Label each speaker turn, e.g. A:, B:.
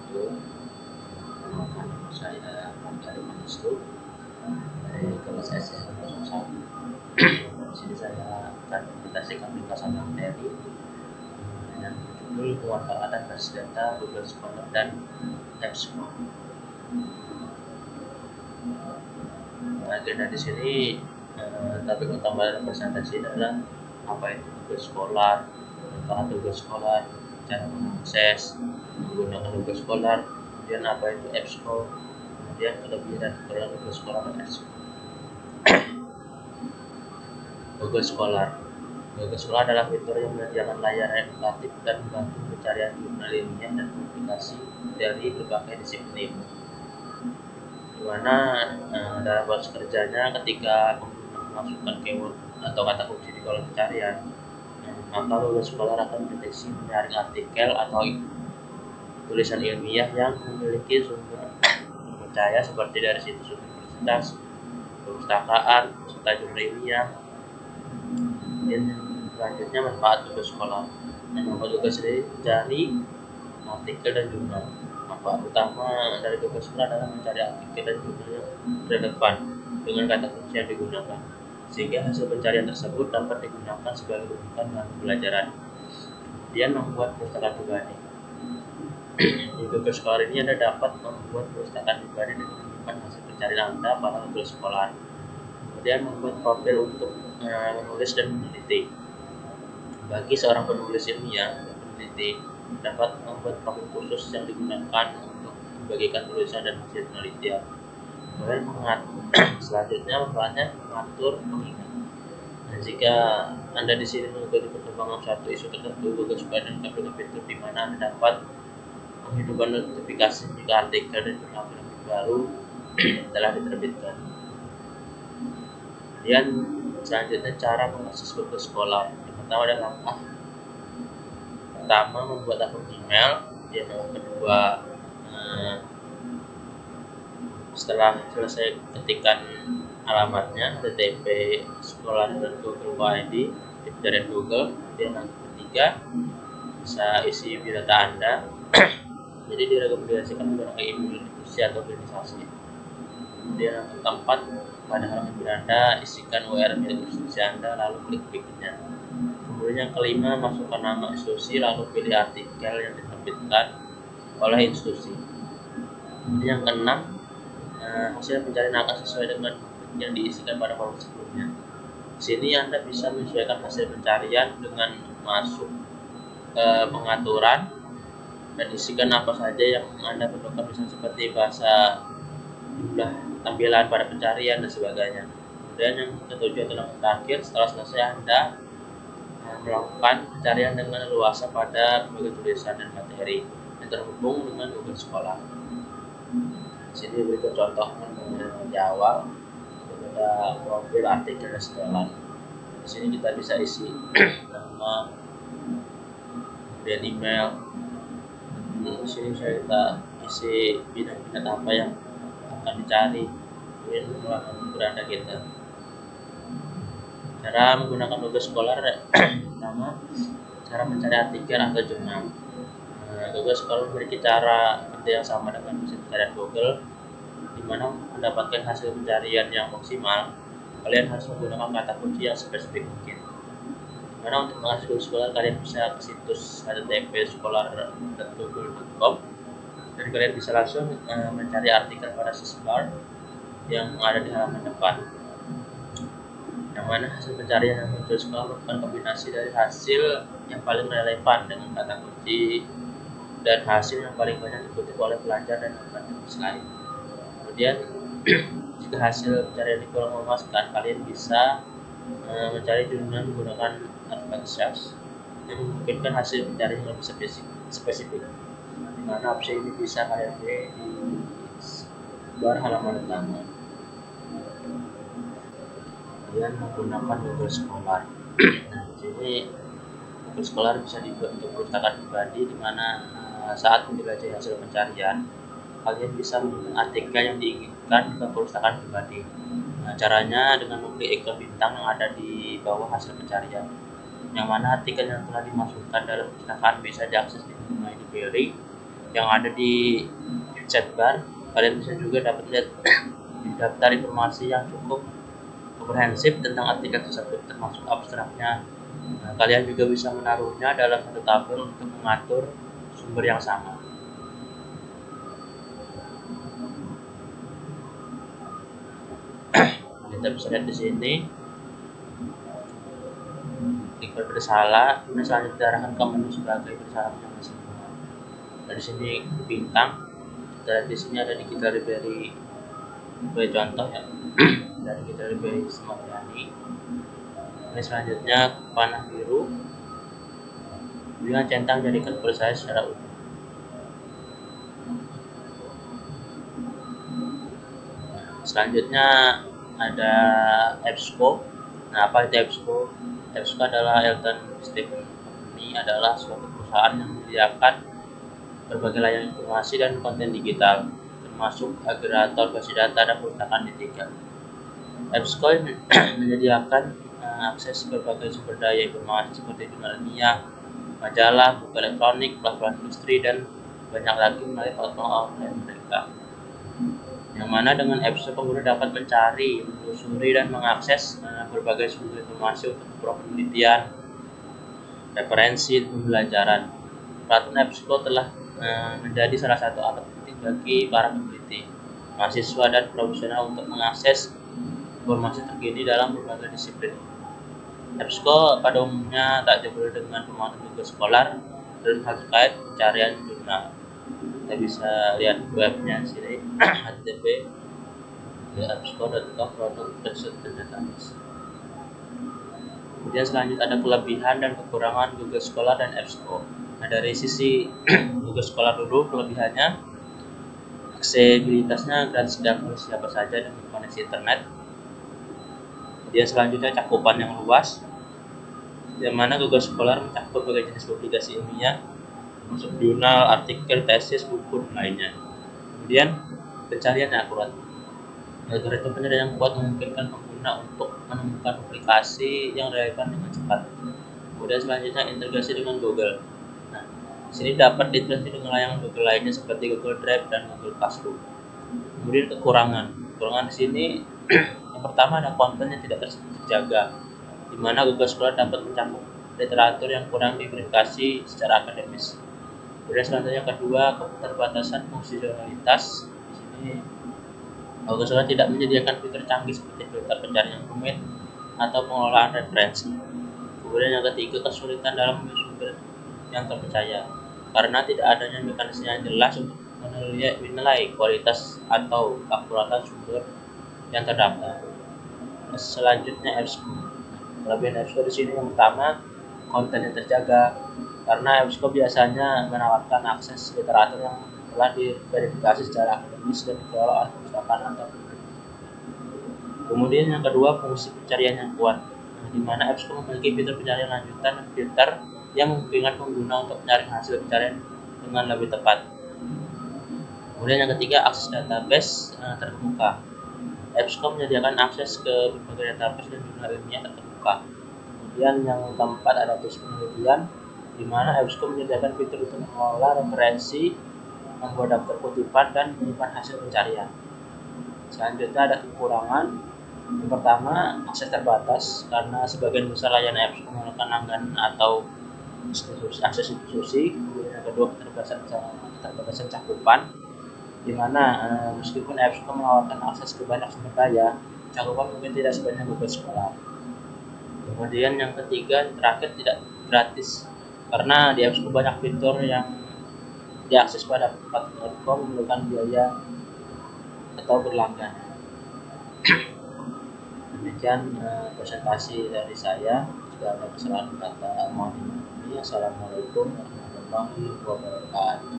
A: wabarakatuh. Perkenalkan, nama saya Margaret Manistu dari kelas SSN 01. Di sini saya akan presentasikan ringkasan materi yang berjudul pemanfaatan basis data Google Scholar dan EBSCO. Agenda di sini topik utama dalam presentasi adalah apa itu Google Scholar, manfaat Google Scholar, cara mengakses menggunakan Google Scholar, kemudian apa itu EBSCO, kemudian kelebihan dan kekurangan Google Scholar dan EBSCO. Google Scholar adalah fitur yang menyediakan layar edukatif dan membantu pencarian jurnal ilmiah dan publikasi dari berbagai disiplin ilmu. Di mana dalam proses kerjanya ketika pengguna memasukkan keyword atau kata kunci di kolom pencarian, maka Google Scholar akan mendeteksi menyaring artikel atau tulisan ilmiah yang memiliki sumber terpercaya seperti dari situs universitas, perpustakaan, serta jurnal ilmiah. Dan selanjutnya manfaat Google Scholar. Manfaat Google sendiri mencari artikel dan jurnal. Manfaat utama dari Google Scholar adalah mencari artikel dan jurnal yang relevan dengan kata kunci yang digunakan, sehingga hasil pencarian tersebut dapat digunakan sebagai rujukan dalam pembelajaran. Kemudian membuat perpustakaan pribadi. Di Google Scholar ini Anda dapat membuat perpustakaan pribadi dengan menyimpan hasil pencarian Anda pada Google Scholar. Kemudian membuat profil untuk menulis dan meneliti. Bagi seorang penulis ilmiah dan peneliti dapat membuat profil khusus yang digunakan untuk membagikan tulisan dan hasil penelitian. Kemudian selanjutnya manfaatnya mengatur pengingat. Nah, jika Anda di sini mengikuti perkembangan suatu isu tertentu, Google Scholar dan dengan fitur di mana Anda dapat menghidupkan notifikasi jika artikel dan jurnal baru telah diterbitkan. Kemudian selanjutnya cara mengakses Google Scholar. Yang pertama adalah langkah pertama membuat akun email. Yang kedua setelah selesai ketikkan alamatnya http scholar.google.id di pencarian Google. Kemudian yang ketiga bisa isi biodata Anda. Jadi direkomendasikan menggunakan email institusi atau organisasi. Kemudian yang keempat, pada halaman beranda isikan URL milik institusi Anda lalu klik berikutnya. Kemudian yang kelima, masukkan nama institusi lalu pilih artikel yang diterbitkan oleh institusi. Kemudian yang keenam, hasil pencarian akan sesuai dengan yang diisikan pada form sebelumnya. Di sini Anda bisa menyesuaikan hasil pencarian dengan masuk ke pengaturan dan isikan apa saja yang Anda perlukan, misalnya seperti bahasa, jumlah tampilan pada pencarian dan sebagainya. Kemudian yang ketujuh adalah terakhir, setelah selesai Anda melakukan pencarian dengan leluasa pada berbagai tulisan dan materi yang terhubung dengan Google Scholar. Di sini berikut contoh di awal, ada profil, artikel, dan setelan. Di sini kita bisa isi nama, kemudian email. Di sini bisa kita isi bidang-bidang apa yang akan dicari, kemudian halaman beranda kita. Cara menggunakan Google Scholar pertama, cara mencari artikel atau jurnal. Google Scholar memiliki cara kerja yang sama dengan mesin pencarian Google, di mana mendapatkan hasil pencarian yang maksimal, kalian harus menggunakan kata kunci yang spesifik mungkin. Dimana untuk mengakses Google Scholar, kalian bisa ke situs http scholar.google.com dan kalian bisa langsung mencari artikel pada sidebar yang ada di halaman depan. Yang mana hasil pencarian yang muncul Scholar merupakan kombinasi dari hasil yang paling relevan dengan kata kunci dan hasil yang paling banyak dikutip oleh pelajar dan akademisi lain. Kemudian jika hasil pencarian kurang memuaskan, kalian bisa mencari jurnal menggunakan advanced search yang memungkinkan hasil pencarian yang lebih spesifik, di mana opsi ini bisa kalian pilih di bar halaman utama. Kemudian menggunakan Google Scholar. Nah, di sini Google Scholar bisa dibuat untuk perpustakaan pribadi, di mana saat menjelajahi hasil pencarian, kalian bisa menemukan artikel yang diinginkan ke perpustakaan pribadi. Nah, caranya dengan mengklik ikon bintang yang ada di bawah hasil pencarian, yang mana artikel yang telah dimasukkan dalam perpustakaan bisa diakses di menu query yang ada di sidebar. Kalian bisa juga dapat lihat daftar informasi yang cukup komprehensif tentang artikel tersebut, termasuk abstraknya. Nah, kalian juga bisa menaruhnya dalam satu tabel untuk mengatur sumber yang sama. Kita bisa lihat di sini, klik bersalah, kemudian selanjutnya diarahkan ke menu sebagai bersalah masing-masing. Nah, di sini bintang, dan di sini ada digital library sebagai contoh ya, dan digital library Semaryani. Ini selanjutnya panah biru dengan centang jadikan saya secara utuh. Selanjutnya ada EBSCO. Nah, apa itu EBSCO? EBSCO adalah Elton Stephen Company, adalah suatu perusahaan yang menyediakan berbagai layanan informasi dan konten digital, termasuk agregator basis data dan perpustakaan digital. EBSCO menyediakan akses berbagai sumber daya informasi seperti jurnal ilmiah, majalah, buku elektronik, platform industri, dan banyak lagi melalui platform online mereka. Yang mana dengan EBSCO pengguna dapat mencari, menelusuri, dan mengakses berbagai sumber informasi untuk penelitian, referensi, dan pembelajaran. Peraturan EBSCO telah menjadi salah satu alat penting bagi para peneliti, mahasiswa, dan profesional untuk mengakses informasi terkini dalam berbagai disiplin. EBSCO pada umumnya tak jauh berbeda dengan pemandu tugas sekolah dalam hal terkait pencarian jurnal. Kita bisa lihat webnya sini http://ebsco.com/database. Kemudian selanjutnya ada kelebihan dan kekurangan Google Scholar dan EBSCO. Nah, dari sisi Google Scholar dulu, kelebihannya aksesibilitasnya gratis dan siapa saja dengan koneksi internet. Kemudian selanjutnya cakupan yang luas, yang mana Google Scholar mencakup berbagai jenis publikasi ilmiah, termasuk jurnal, artikel, tesis, buku, dan lainnya. Kemudian pencarian yang akurat. Algoritma pencarian yang kuat memungkinkan pengguna untuk menemukan publikasi yang relevan dengan cepat. Kemudian selanjutnya integrasi dengan Google. Nah, di sini dapat diintegrasi dengan layanan Google lainnya seperti Google Drive dan Google Classroom. Kemudian kekurangan di sini yang pertama ada konten yang tidak terjaga, di mana Google Scholar dapat mencakup literatur yang kurang diverifikasi secara akademis. Kemudian selanjutnya kedua, keterbatasan fungsionalitas. Di sini Google Scholar tidak menyediakan fitur canggih seperti filter pencarian rumit atau pengelolaan referensi. Kemudian yang ketiga, kesulitan dalam sumber yang terpercaya, karena tidak adanya mekanisme yang jelas untuk menilai kualitas atau keakuratan sumber yang terdaftar. Selanjutnya EBSCO. Kelebihan EBSCO di sini yang pertama, konten yang terjaga, karena EBSCO biasanya menawarkan akses literatur yang telah diverifikasi secara akademis dan dikelola oleh perpustakaan atau peneliti. Kemudian yang kedua, fungsi pencarian yang kuat, di mana EBSCO memiliki fitur pencarian lanjutan dan filter yang memungkinkan pengguna untuk mencari hasil pencarian dengan lebih tepat. Kemudian yang ketiga, akses database terbuka. EBSCO menyediakan akses ke berbagai database dan jurnal ilmiah terbuka. Kemudian yang keempat ada tools penelitian, di mana EBSCO menyediakan fitur untuk mengelola referensi, membuat daftar kutipan, dan menyimpan hasil pencarian. Selanjutnya ada kekurangan. Yang pertama, akses terbatas, karena sebagian besar layanan EBSCO menggunakan langganan atau akses institusi. Kemudian yang kedua, keterbatasan cakupan, di mana meskipun EBSCO menawarkan akses ke banyak sumber daya, cakupan mungkin tidak sebanyak Google Scholar. Kemudian yang ketiga, terakhir, tidak gratis, karena di EBSCO banyak fitur yang diakses pada platform memerlukan biaya atau berlangganan. Demikian presentasi dari saya. Jika ada kesalahan kata mohon dimaklumi. Assalamualaikum warahmatullahi wabarakatuh.